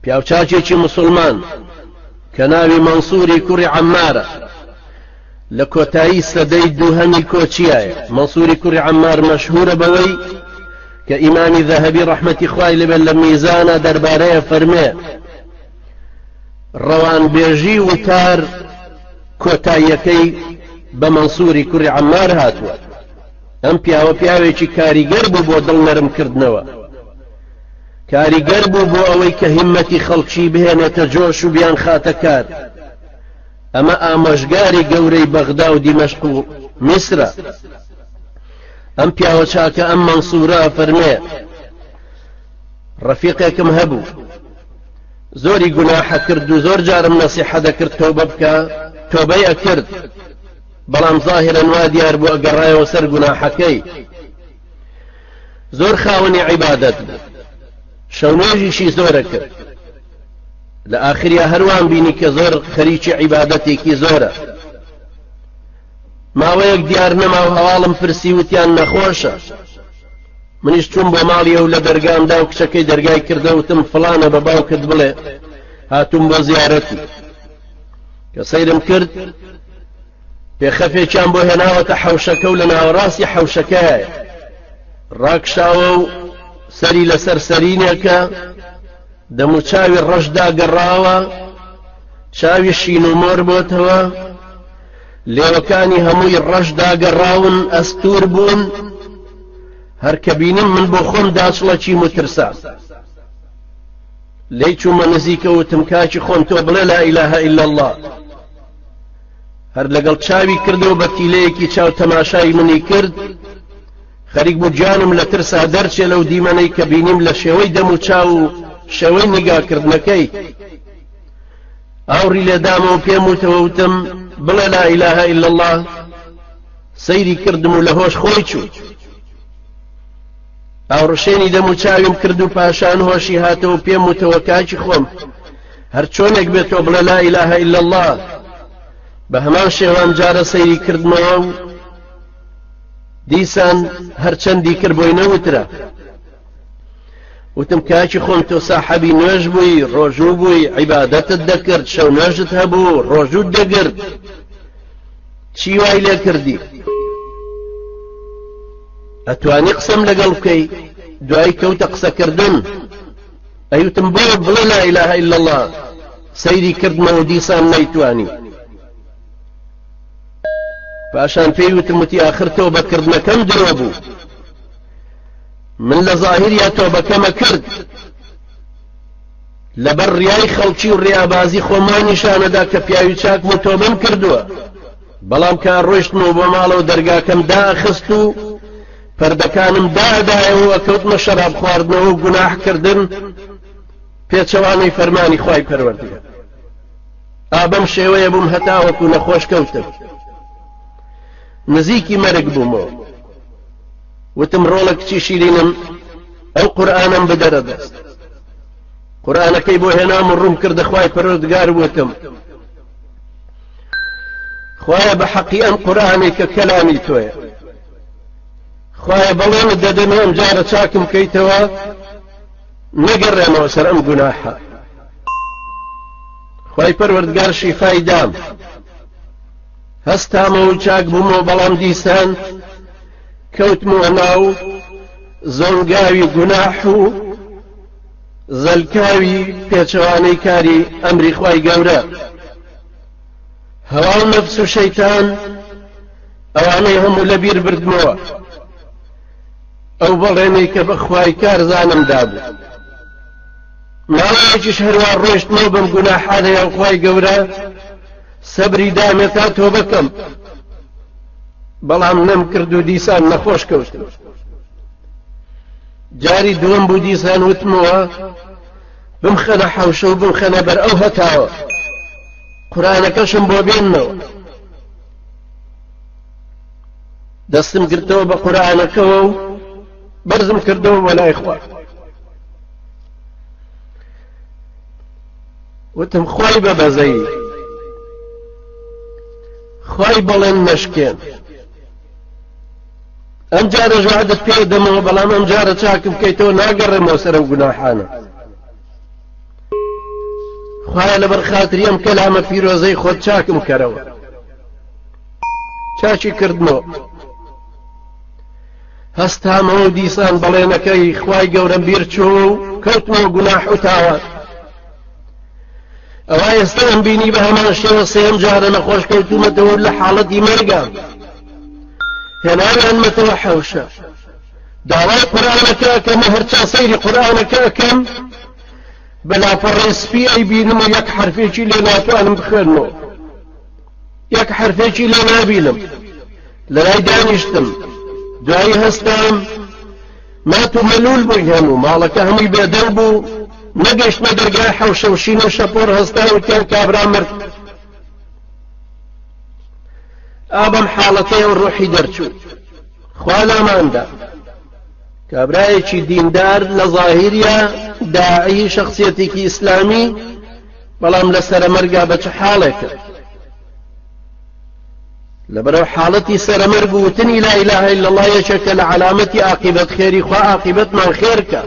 پیاوچاکێکی مسلمان کە ناوی مەنسووری کوڕی عەممارە لە کۆتایی سەدەی دووهەمی کۆچیایە. مەنسووری کوڕی عەممار مەشهورە بەوەی کە ئیمامی ذەهەبی ڕەحمەتی خوای لەبێت لە میزانە دەربارەیە فەرمێ ڕەوانبێژی وتار کۆتاییەکەی بە مەنسووری کوڕی عەممار هاتووە. ئەم پیاوە پیاوێکی کاریگەر بوو بۆ دڵنەرمکردنەوە، کاریگەر بوو بۆ ئەوەی کە هیممەتی خەڵکی بهێنێتە جۆش و بیان خاتە کار. ئەمە ئامۆژگاری گەورەی بەغدا و دیمەشق و میسرە. ئەم پیاوە چاکە ئەم مەنسوورە فەرمێ ڕەفیقێکم هەبوو زۆری گوناحە کرد و زۆر جارم نەسیحە دەکرد تۆبە بکە، تۆبەی ئەکرد، بەڵام ظاهرەن وا دیار بوو ئەگەڕایەوە سەر گوناحەکەی. زۆر خاوەنی عیبادەت بوو، شەونێژیشی زۆرە کرد. لە ئاخریا هەروان بینی کە زۆر خەریکی عیبادەتێکی زۆرە. ماوەیەک دیار نەما و هەواڵم پرسی وتیان نەخۆشە. منیش چوون بۆ ماڵی ئەو لە دەرگامدا و کچەکەی دەرگای کردە وتم فڵانە بە باوکت بڵێ هاتووم بۆ زیارەتی. کە سەیرم کرد پێخەفێکیان بۆ هێناوەتە حەوشەکە و لە ناوەڕاستی حەوشەکەیە ڕاکشاوە و سەری لەسەر سەرینێکە دەموچاوی ڕەشدا گەڕاوە، چاوی شین و مۆر بۆتەوە، لێوەکانی هەمووی ڕەشدا گەڕاون ئەستور بوون. هەر کە بینیم من بۆ خۆم داچڵەکی مترسا. لێی چوومە نزیکە وتم کاکی خۆم تۆ بڵێ لا ئیلاهە ئیلا الله. هەر لەگەڵ چاوی کردەوە بە تیلەیەکی چاو تەماشای منی کرد. خەریک بوو گیانم لە ترسا دەرچێ لەو دیمەنەی کە بینیم لە شێوەی دەم و چاو و شێوەی نیگاکردنەکەی. ئاوڕی لێدامەوە پێم وتەوە وتم بڵێ لا ئیلاهە ئیلا الله. سەیری کردم و لە هۆش خۆی چوو. ئاوڕشێنی دەم و چاویم کرد و پاشان هۆشی هاتەوە پێم وتەوە کاکی خۆم هەر چۆنێک بێتەوە بڵێ لا ئیلاهە ئیلا الله. بە هەمان شێوان جارە سەیری کردمەوە و دیسان هەرچەندی کرد بۆی نەوترە. وتم کاکی خۆم تۆ ساحەبی نوێژ بووی، ڕۆژوو بووی، عیبادەتت دەکرد، شەو نوێژت هەبوو، ڕۆژووت دەگرت، چی وای لێ کردی؟ ئەتوانی قسەم لەگەڵ بکەی؟ دوای کەوتە قسەکردن. ئەیوتم بۆ بڵێ لا ئیلاهە ئیلا الله. سەیری کردمەوە دیسان نەیتوانی. پاشان پێی وتم وتی ئاخر تۆبەکردنەکەم درۆ بوو. من لە ظاهریا تۆبەکەمە کرد، لەبەر ڕیای خەڵکی و ڕیابازی خۆمان نیشانەدا کە پیاوی چاکم و تۆبەم کردووە. بەڵام کار ڕۆیشتمەوە بۆ ماڵەوە دەرگاکەم داخست و پەردەکانم دادایەوە ئەکەوتمە شەراب خواردنەوە و گوناحکردن پێچەوانەی فەرمانی خوای پەروەردگار. ئابەم شێوەیە بووم هەتاوەکو نەخۆش کەوتم. نزیکی مەرگ بوومەوە. وتم ڕۆڵە کچی شیرینم ئەو قورئانم بدەرە دەست. قورئانەکەی بۆ هێنام و ڕووم کردە خوای پەروەردگار وتم خوایە بە حەقی ئەم قورئانەی کە کەلامی تۆیە، خوایە بەڵێنت دەدەم ئەم جارە چاکم کەیتەوە نەگەڕێمەوە سەر ئەم گوناحە. خوای پەروەردگار شیفای دام. هەستامەوە و چاک بوومەوە، بەڵام دیسان کەوتمەوە ناو زۆنگاوی گوناح و زەلکاوی پێچەوانەی کاری ئەمری خوای گەورە. هەوا و نەفس و شەیتان ئەوانەی هەموو لەبیر بردمەوە. ئەو بەڵێنەی کە بە خوای کارزانم دابوو. ماوەیەکیش هەروە ڕۆیشتمەوە بەم گوناحانەیە و خوای گەورە سەبری دامێ تا تۆبەکەم، بەڵام نەم کرد و دیسان نەخۆش کەوتم. جاری دووەم بوو دیسان وتمەوە بمخەنە حەوشە و بمخەنە بەر ئەو هەتاوە قورئانەکەشم بۆ بێننەوە. دەستم گرتەوە بە قورئانەکەوە و بەرزم کردەوە بۆ لای خوا. وتم خوای بەبەزەی، خوای بەڵێن نەشکێن. ئەم جارە ژوعدت پێ دەمەوە، بەڵام ئەم جارە چاکم بکەیتەوە ناگەڕێمەوە سەر ئەم گوناحانە. خوایە لەبەر خاتری ئەم کەلامە پیرۆزەی خۆت چاکم کەرەوە چاچی کردنەوە هەستامەوە دیسان بەڵێنەکەی خوای گەورەم بیر چوو و کەوتمەوە گوناح و تاوان ئەوە ئێستا ئەم بینی بە هەمان شێوە سێم جارە نەخۆش کەوتومەتەوە لە حاڵەتی مەرگام هێناوێنمەتەوە حەوشە داوای قورئانەکە ئەکەمە هەرچا سەیری قورئانەکە ئەکەم بەلاپەڕی سپی ئەیبینم و یەک حرفێکی لێ ناتوانم بخوێنمەوە یەک حرفێکی لێ نابینم لەلای دانیشتم دوایی هەستام مات و مەلول بووین هەموو ماڵەکە هەمووی بێدەنگ بوو نەگەیشتمە دەرگای حەوشە و شین و شەپۆر هەستاوتیان کابرا مرد ئابەم حاڵەتەیە ڕۆحی دەرچوو خوا لاماندا کابرایەکی دیندار لە ظاهیریە داعی شخصیەتێکی ئیسلامی بەڵام لە سەرەمەرگا بە چ حاڵێکە لەبەرەو حاڵەتی سەرەمەرگ وتنی لا إله إلا الله یەکێکە لە علامەتی عاقبەت خێری خوا عاقبەتمان خێرکە